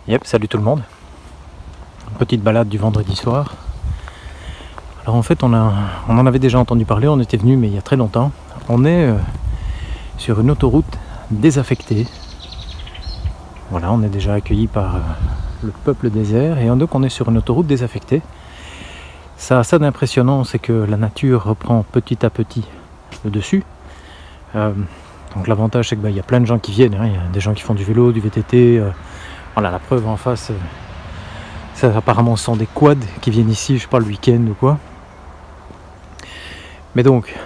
Yep, salut tout le monde. Petite balade du vendredi soir. Alors en fait on en avait déjà entendu parler, on était venu mais il y a très longtemps. On est sur une autoroute désaffectée. Voilà, on est déjà accueilli par le peuple désert et donc on est sur une autoroute désaffectée. Ça a ça d'impressionnant, c'est que la nature reprend petit à petit le dessus. Donc l'avantage c'est qu'il y a plein de gens qui viennent, hein. Il y a des gens qui font du vélo, du VTT. Voilà, la preuve en face, ça apparemment sont des quads qui viennent ici, je sais pas, le week-end ou quoi. Mais donc,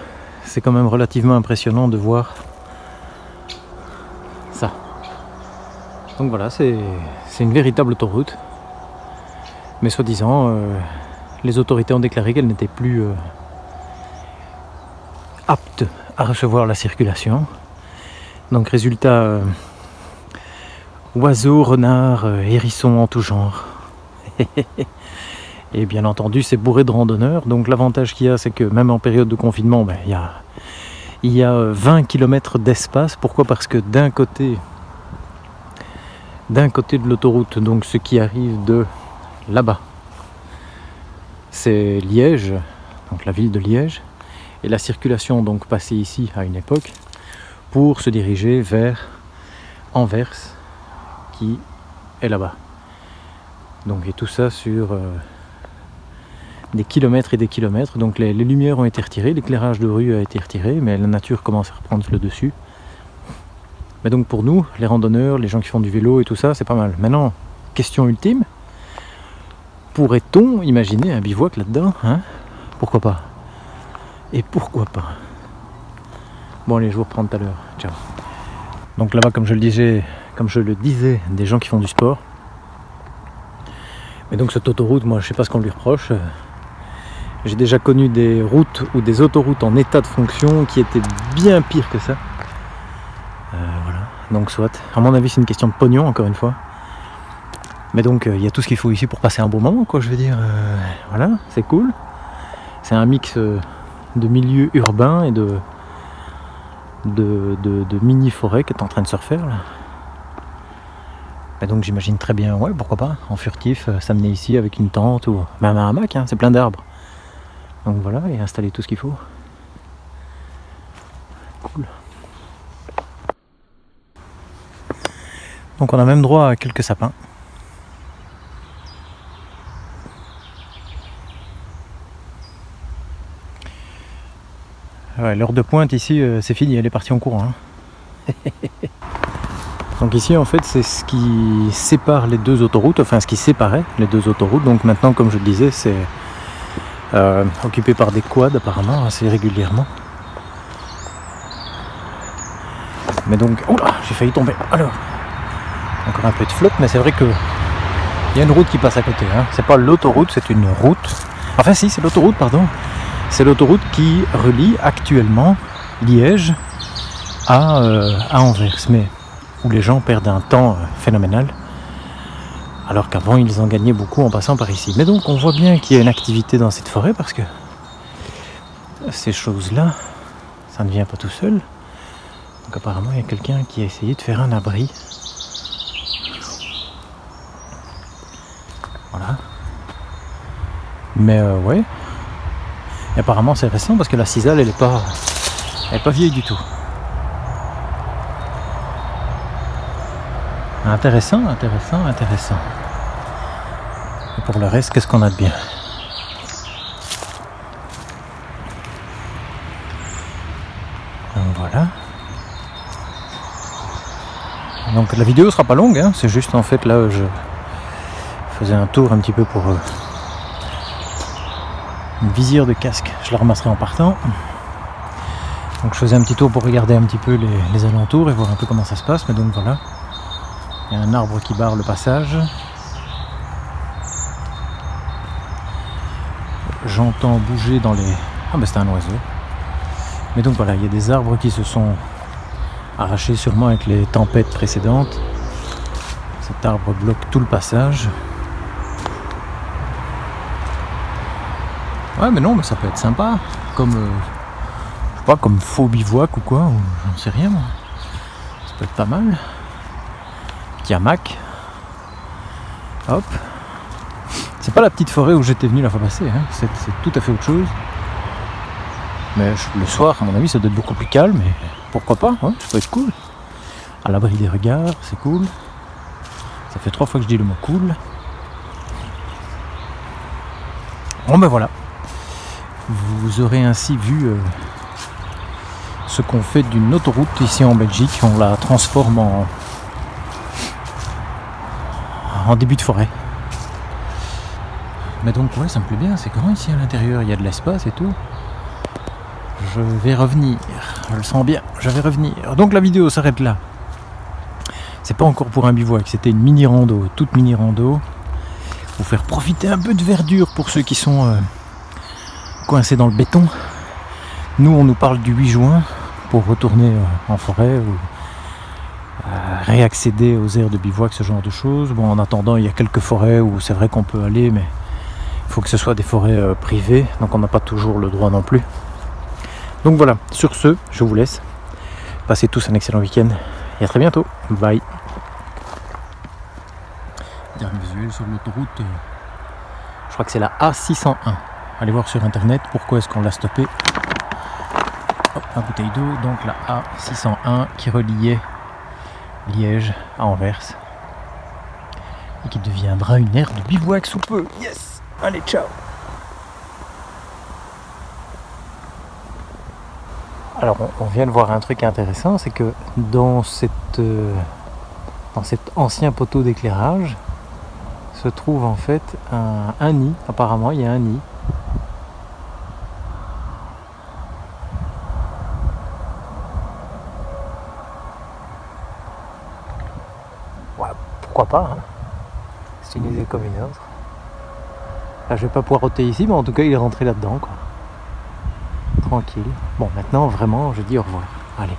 c'est quand même relativement impressionnant de voir ça. Donc voilà, c'est une véritable autoroute. Mais soi-disant, les autorités ont déclaré qu'elle n'était plus apte à recevoir la circulation. Donc résultat, oiseaux, renards, hérissons en tout genre. Et bien entendu c'est bourré de randonneurs. Donc l'avantage qu'il y a, c'est que même en période de confinement, il y a 20 km d'espace. Pourquoi ? Parce que d'un côté de l'autoroute, donc ce qui arrive de là-bas, c'est Liège, donc la ville de Liège, et la circulation donc passait ici à une époque pour se diriger vers Anvers qui est là-bas. Donc et tout ça sur des kilomètres et des kilomètres. Donc les lumières ont été retirées, l'éclairage de rue a été retiré, mais la nature commence à reprendre le dessus. Mais donc pour nous, les randonneurs, les gens qui font du vélo et tout ça, c'est pas mal. Maintenant, question ultime, pourrait-on imaginer un bivouac là-dedans, hein ? Pourquoi pas ? Et pourquoi pas ? Bon allez, je vous reprends tout à l'heure. Ciao. Donc là-bas, comme je le disais, des gens qui font du sport. Mais donc cette autoroute, moi je sais pas ce qu'on lui reproche. J'ai déjà connu des routes ou des autoroutes en état de fonction qui étaient bien pires que ça. Voilà, donc soit. À mon avis c'est une question de pognon encore une fois. Mais donc il y a tout ce qu'il faut ici pour passer un bon moment, quoi, je veux dire. Voilà, c'est cool. C'est un mix de milieu urbain et de mini-forêt qui est en train de se refaire là. Et donc j'imagine très bien, ouais, pourquoi pas, en furtif, s'amener ici avec une tente ou même un hamac, hein, c'est plein d'arbres. Donc voilà, et installer tout ce qu'il faut. Cool. Donc on a même droit à quelques sapins. Ouais, l'heure de pointe ici, c'est fini, elle est partie en courant. Hein. Donc ici en fait c'est ce qui sépare les deux autoroutes, enfin ce qui séparait les deux autoroutes. Donc maintenant, comme je le disais, c'est occupé par des quads apparemment assez régulièrement. Mais donc, oula, j'ai failli tomber. Alors, encore un peu de flotte, mais c'est vrai que il y a une route qui passe à côté. Hein. C'est pas l'autoroute, c'est une route. Enfin si, c'est l'autoroute, pardon. C'est l'autoroute qui relie actuellement Liège à Anvers, mais où les gens perdent un temps phénoménal, alors qu'avant ils en gagnaient beaucoup en passant par ici. Mais donc on voit bien qu'il y a une activité dans cette forêt, parce que ces choses-là, ça ne vient pas tout seul. Donc apparemment il y a quelqu'un qui a essayé de faire un abri. Voilà. Mais ouais. Et apparemment c'est récent, parce que la cisale elle est pas vieille du tout. Intéressant. Et pour le reste, qu'est-ce qu'on a de bien ? Donc voilà. Donc la vidéo sera pas longue, hein. C'est juste en fait là je faisais un tour un petit peu pour une visière de casque. Je la ramasserai en partant. Donc je faisais un petit tour pour regarder un petit peu les alentours et voir un peu comment ça se passe. Mais donc voilà. Il y a un arbre qui barre le passage. J'entends bouger dans les... Ah ben c'est un oiseau. Mais donc voilà, il y a des arbres qui se sont arrachés sûrement avec les tempêtes précédentes. Cet arbre bloque tout le passage. Ouais mais non, mais ça peut être sympa. Comme... je sais pas, comme faux bivouac ou quoi. Ou j'en sais rien moi. Ça peut être pas mal. Petit hamac. Hop. C'est pas la petite forêt où j'étais venu la fois passée, hein. C'est tout à fait autre chose. Mais le soir, à mon avis, ça doit être beaucoup plus calme, et pourquoi pas, hein, ça peut être cool. À l'abri des regards, c'est cool. Ça fait 3 fois que je dis le mot cool. Bon ben voilà. Vous aurez ainsi vu ce qu'on fait d'une autoroute ici en Belgique. On la transforme en début de forêt. Mais donc ouais, ça me plaît bien, c'est grand ici à l'intérieur, il y a de l'espace et tout. Je vais revenir, je le sens bien, je vais revenir. Donc la vidéo s'arrête là. C'est pas encore pour un bivouac, c'était une mini rando, toute mini rando. Pour faire profiter un peu de verdure pour ceux qui sont coincés dans le béton. Nous on nous parle du 8 juin pour retourner en forêt ou réaccéder aux aires de bivouac, ce genre de choses. Bon, en attendant, il y a quelques forêts où c'est vrai qu'on peut aller, mais il faut que ce soit des forêts privées, donc on n'a pas toujours le droit non plus. Donc voilà, sur ce, je vous laisse. Passez tous un excellent week-end et à très bientôt. Bye. Dernier visuel sur l'autoroute, je crois que c'est la A601. Allez voir sur internet pourquoi est-ce qu'on l'a stoppé. Hop, une bouteille d'eau, donc la A601 qui reliait Liège à Anvers et qui deviendra une aire de bivouac sous peu. Yes! Allez, ciao! Alors on vient de voir un truc intéressant, c'est que dans cet ancien poteau d'éclairage se trouve en fait un nid. Apparemment il y a un nid. Ouais, pourquoi pas, hein. C'est une idée comme une autre. Là, je vais pas pouvoir ôter ici, mais en tout cas il est rentré là-dedans, quoi. Tranquille. Bon, maintenant vraiment je dis au revoir. Allez,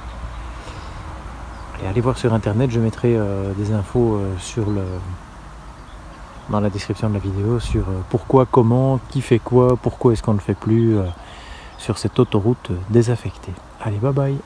allez voir sur internet, je mettrai des infos dans la description de la vidéo sur pourquoi, comment, qui fait quoi, pourquoi est-ce qu'on ne le fait plus sur cette autoroute désaffectée. Allez, bye bye.